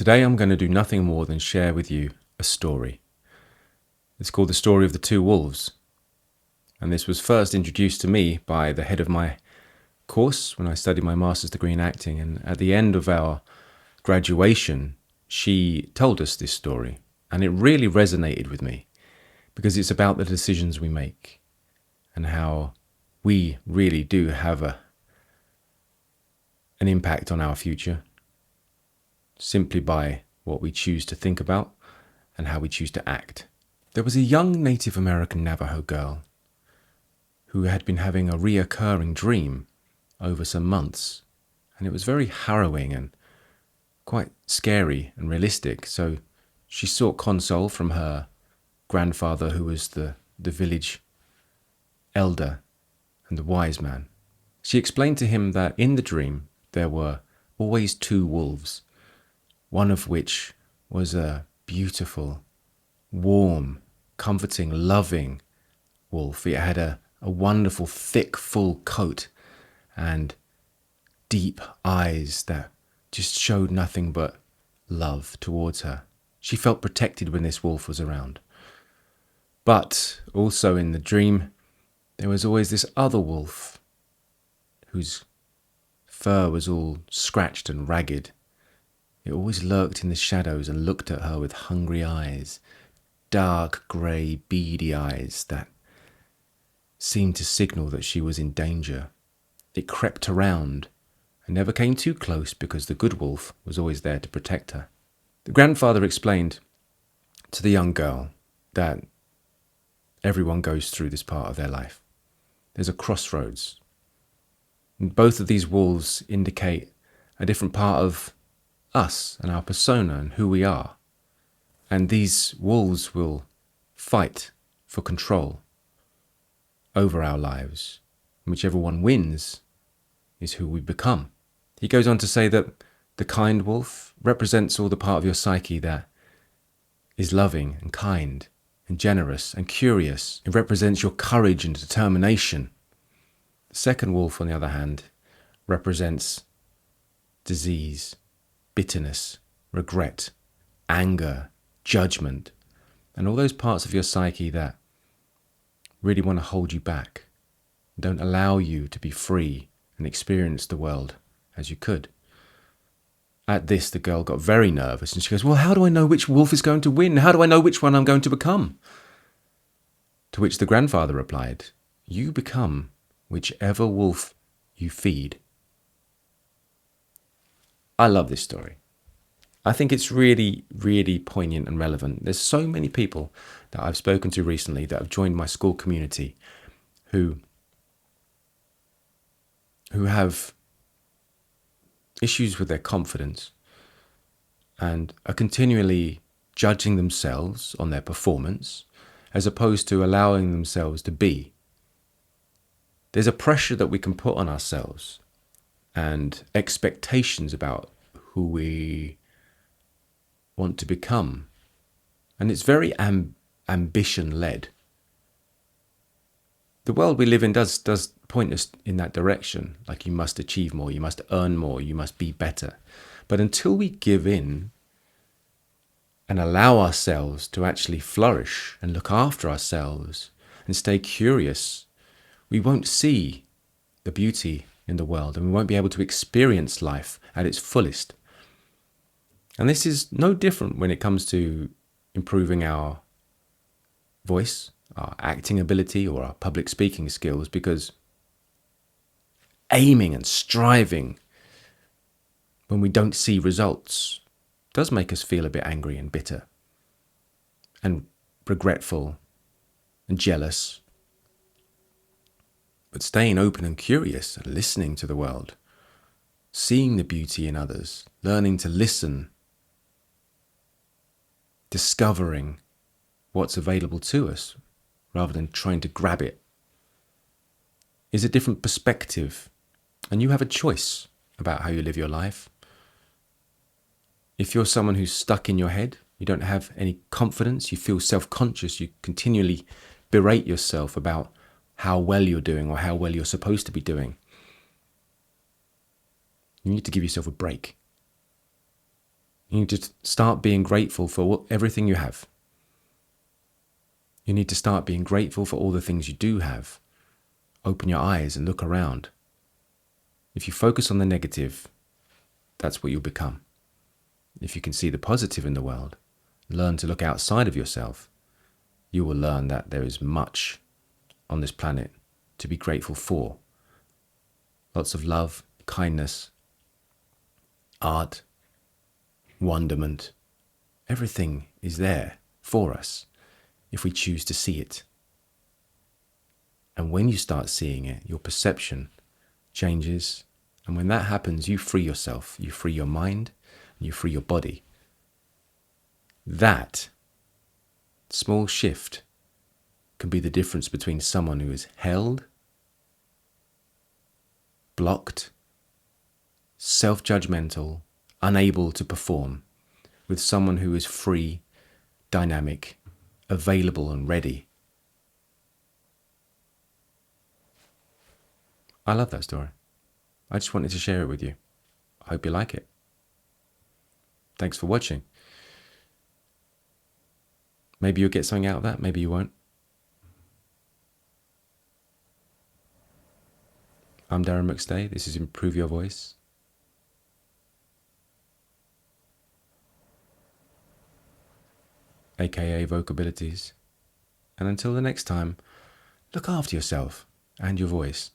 Today I'm going to do nothing more than share with you a story. It's called The Story of the Two Wolves. And this was first introduced to me by the head of my course when I studied my master's degree in acting. And at the end of our graduation, she told us this story. And it really resonated with me because it's about the decisions we make and how we really do have an impact on our future simply by what we choose to think about and how we choose to act. There was a young Native American Navajo girl who had been having a reoccurring dream over some months, and it was very harrowing and quite scary and realistic. So she sought console from her grandfather, who was the village elder and the wise man. She explained to him that in the dream there were always two wolves, one of which was a beautiful, warm, comforting, loving wolf. It had a wonderful, thick, full coat and deep eyes that just showed nothing but love towards her. She felt protected when this wolf was around. But also in the dream, there was always this other wolf whose fur was all scratched and ragged. It always lurked in the shadows and looked at her with hungry eyes, dark grey, beady eyes that seemed to signal that she was in danger. It crept around and never came too close because the good wolf was always there to protect her. The grandfather explained to the young girl that everyone goes through this part of their life. There's a crossroads. And both of these wolves indicate a different part of us and our persona and who we are. And these wolves will fight for control over our lives. And whichever one wins is who we become. He goes on to say that the kind wolf represents all the part of your psyche that is loving and kind and generous and curious. It represents your courage and determination. The second wolf, on the other hand, represents disease, bitterness, regret, anger, judgment, and all those parts of your psyche that really want to hold you back, don't allow you to be free and experience the world as you could. At this, the girl got very nervous and she goes, well, how do I know which wolf is going to win? How do I know which one I'm going to become? To which the grandfather replied, you become whichever wolf you feed. I love this story. I think it's really, really poignant and relevant. There's so many people that I've spoken to recently that have joined my school community who have issues with their confidence and are continually judging themselves on their performance as opposed to allowing themselves to be. There's a pressure that we can put on ourselves and expectations about who we want to become. And it's very ambition-led. The world we live in does point us in that direction. Like you must achieve more, you must earn more, you must be better. But until we give in and allow ourselves to actually flourish and look after ourselves and stay curious, we won't see the beauty in the world and we won't be able to experience life at its fullest. And this is no different when it comes to improving our voice, our acting ability, or our public speaking skills, because aiming and striving when we don't see results does make us feel a bit angry and bitter and regretful and jealous. But staying open and curious and listening to the world, seeing the beauty in others, learning to listen, discovering what's available to us rather than trying to grab it, is a different perspective. And you have a choice about how you live your life. If you're someone who's stuck in your head, you don't have any confidence, you feel self-conscious, you continually berate yourself about how well you're doing or how well you're supposed to be doing, you need to give yourself a break. You need to start being grateful for everything you have. You need to start being grateful for all the things you do have. Open your eyes and look around. If you focus on the negative, that's what you'll become. If you can see the positive in the world, learn to look outside of yourself, you will learn that there is much on this planet to be grateful for. Lots of love, kindness, art, wonderment. Everything is there for us if we choose to see it. And when you start seeing it, your perception changes. And when that happens, you free yourself. You free your mind, and you free your body. That small shift can be the difference between someone who is held, blocked, self-judgmental, unable to perform, with someone who is free, dynamic, available and ready. I love that story. I just wanted to share it with you. I hope you like it. Thanks for watching. Maybe you'll get something out of that, maybe you won't. I'm Darren McStay. This is Improve Your Voice. AKA Vocabilities. And until the next time, look after yourself and your voice.